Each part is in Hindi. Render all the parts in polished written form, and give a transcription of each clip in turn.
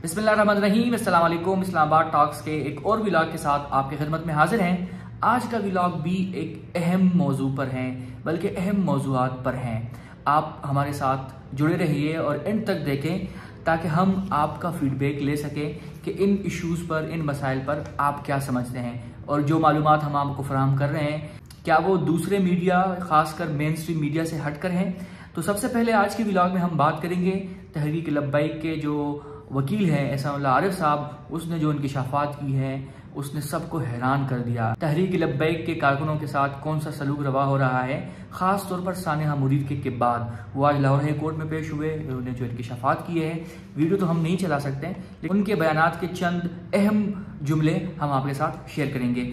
बिस्मिल्लाहिर्रहमानिर्रहीम। अस्सलाम वालेकुम। इस्लामाबाद टॉक्स के एक और व्लॉग के साथ आपकी खिदमत में हाजिर हैं। आज का व्लॉग भी एक अहम मौजू पर है, बल्कि अहम मौजूआत पर हैं। आप हमारे साथ जुड़े रहिए और एंड तक देखें ताकि हम आपका फीडबैक ले सकें कि इन इश्यूज़ पर, इन मसाइल पर आप क्या समझते हैं और जो मालूमात हम आपको फराहम कर रहे हैं क्या वो दूसरे मीडिया, खासकर मेन स्ट्रीम मीडिया से हट कर हैं। तो सबसे पहले आज के व्लॉग में हम बात करेंगे तहरीक लब्बैक के जो वकील हैं एहसान आरिफ साहब, उसने जो इंकशाफात की है उसने सबको हैरान कर दिया। तहरीक लब्बैक के कारकुनों के साथ कौन सा सलूक रवा हो रहा है, खास तौर पर सानिहा मुरीद के बाद। वो आज लाहौर हाई कोर्ट में पेश हुए, उन्होंने जो इंकशाफात किए हैं, वीडियो तो हम नहीं चला सकते लेकिन उनके बयानात के चंद अहम जुमले हम आपके साथ शेयर करेंगे।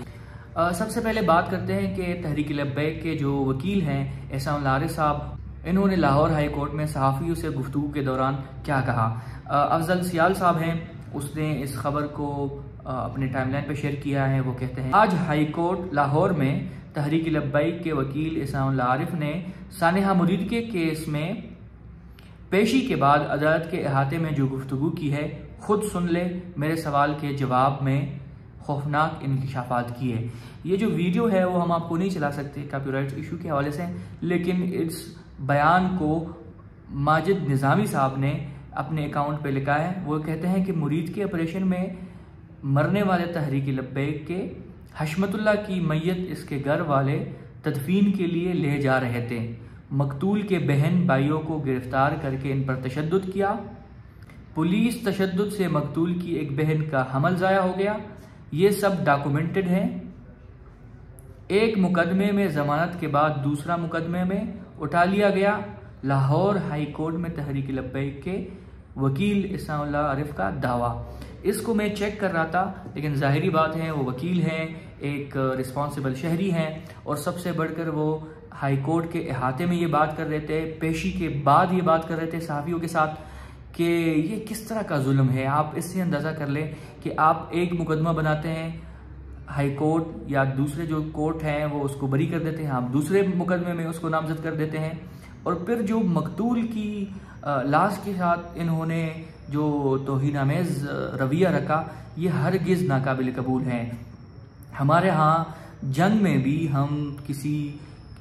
सबसे पहले बात करते हैं कि तहरीक लब्बैक के जो वकील हैं एहसान आरिफ साहब, इन्होंने लाहौर हाई कोर्ट में सहाफ़ियों से गुफ्तगू के दौरान क्या कहा। अफजल सियाल साहब हैं, उसने इस खबर को अपने टाइमलाइन पे शेयर किया है। वो कहते हैं, आज हाई कोर्ट लाहौर में तहरीक लब्बैक के वकील एहसान आरिफ ने सानिहा मुरीद के केस में पेशी के बाद अदालत के अहाते में जो गुफ्तगू की है, खुद सुन ले। मेरे सवाल के जवाब में खौफनाक इंकशाफात किए। ये जो वीडियो है वो हम आपको नहीं चला सकते कॉपीराइट इशू के हवाले से, लेकिन इस बयान को माजिद निज़ामी साहब ने अपने अकाउंट पे लिखा है। वो कहते हैं कि मुरीद के ऑपरेशन में मरने वाले तहरीक लब्बैक के हशमतुल्लाह की मैयत इसके घर वाले तदफीन के लिए ले जा रहे थे। मकतूल के बहन भाइयों को गिरफ्तार करके इन पर तशद्दुद किया। पुलिस तशद्दुद से मकतूल की एक बहन का हमल ज़ाया हो गया। ये सब डॉक्यूमेंटेड है। एक मुकदमे में जमानत के बाद दूसरा मुकदमे में उठा लिया गया। लाहौर हाई कोर्ट में तहरीक लब्बैक के वकील एहसान आरिफ का दावा। इसको मैं चेक कर रहा था, लेकिन जाहिरी बात है वो वकील हैं, एक रिस्पॉन्सिबल शहरी हैं और सबसे बढ़कर वो हाई कोर्ट के अहाते में ये बात कर रहे थे, पेशी के बाद ये बात कर रहे थे सहाफ़ियों के साथ कि ये किस तरह का जुल्म है। आप इससे अंदाज़ा कर लें कि आप एक मुकदमा बनाते हैं, हाई कोर्ट या दूसरे जो कोर्ट हैं वो उसको बरी कर देते हैं, आप दूसरे मुकदमे में उसको नामजद कर देते हैं, और फिर जो मकतूल की लाश के साथ इन्होंने जो तौहीन-आमेज़ रवैया रखा, ये हरगिज़ नाकाबिल कबूल है। हमारे यहाँ जंग में भी हम किसी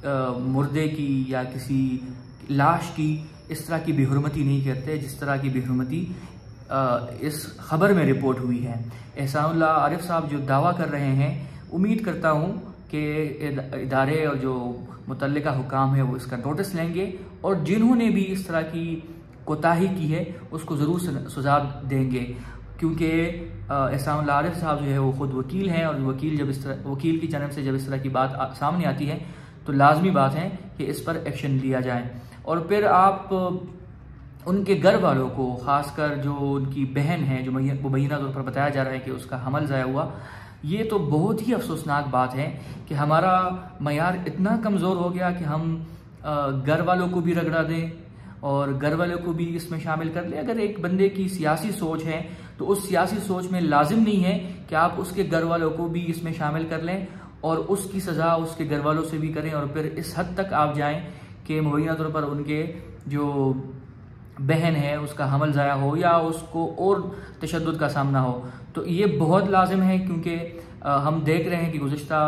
मुर्दे की या किसी लाश की इस तरह की बेहुरमती नहीं करते जिस तरह की बेहुरमती इस खबर में रिपोर्ट हुई है। एहसान आरिफ साहब जो दावा कर रहे हैं, उम्मीद करता हूँ कि इदारे और जो मुतल्लिका हुकाम है वो इसका नोटिस लेंगे और जिन्होंने भी इस तरह की कोताही की है उसको ज़रूर सज़ा देंगे, क्योंकि एहसान आरिफ साहब जो है वो ख़ुद वकील हैं और वकील की जानब से जब इस तरह की बात सामने आती है तो लाजमी बात है कि इस पर एक्शन लिया जाए। और फिर आप उनके घर वालों को, खासकर जो उनकी बहन है जो मुबैना तौर पर बताया जा रहा है कि उसका हमल ज़ाया हुआ, ये तो बहुत ही अफसोसनाक बात है कि हमारा मयार इतना कमज़ोर हो गया कि हम घर वालों को भी रगड़ा दें और घर वालों को भी इसमें शामिल कर लें। अगर एक बंदे की सियासी सोच है तो उस सियासी सोच में लाजिम नहीं है कि आप उसके घर वालों को भी इसमें शामिल कर लें और उसकी सज़ा उसके घर वालों से भी करें और फिर इस हद तक आप जाएं कि मुबैना तौर पर उनके जो बहन है उसका हमल ज़ाया हो या उसको और तशद्दुद का सामना हो। तो ये बहुत लाजिम है, क्योंकि हम देख रहे हैं कि गुज़िश्ता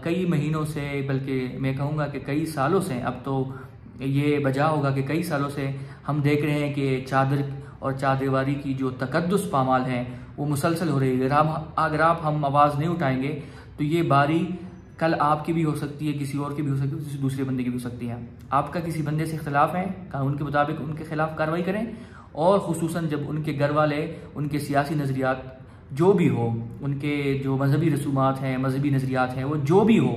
कई महीनों से, बल्कि मैं कहूँगा कि कई सालों से, अब तो ये बजा होगा कि कई सालों से हम देख रहे हैं कि चादर और चारदीवारी की जो तकद्दुस पामाल है वो मुसलसल हो रही है। अगर हम आवाज़ नहीं उठाएंगे तो ये बारी कल आपकी भी हो सकती है, किसी और की भी हो सकती है, किसी दूसरे बंदे की भी हो सकती है। आपका किसी बंदे से इख्तिलाफ है, कानून के मुताबिक उनके खिलाफ कार्रवाई करें, और खुसूसन जब उनके घर वाले, उनके सियासी नज़रियात जो भी हो, उनके जो मजहबी रसूमात हैं, मजहबी नज़रियात हैं, वो जो भी हो,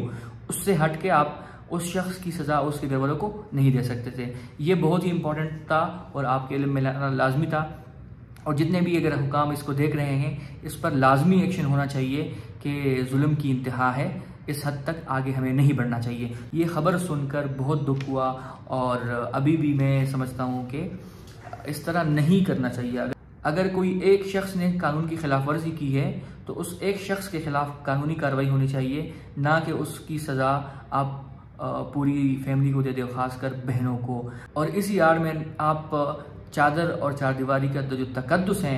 उससे हट के आप उस शख्स की सज़ा उसके घर वालों को नहीं दे सकते थे। ये बहुत ही इंपॉर्टेंट था और आपके इल्म में लाजमी था। और जितने भी अगर हुकाम इसको देख रहे हैं, इस पर लाजमी एक्शन होना चाहिए कि जुल्म की इंतहा है, इस हद तक आगे हमें नहीं बढ़ना चाहिए। ये खबर सुनकर बहुत दुख हुआ और अभी भी मैं समझता हूँ कि इस तरह नहीं करना चाहिए। अगर कोई एक शख्स ने कानून की खिलाफ वर्जी की है तो उस एक शख्स के खिलाफ कानूनी कार्रवाई होनी चाहिए, ना कि उसकी सज़ा आप पूरी फैमिली को दे दे, खासकर बहनों को। और इसी आड़ में आप चादर और चारदीवारी का जो तकद्दुस हैं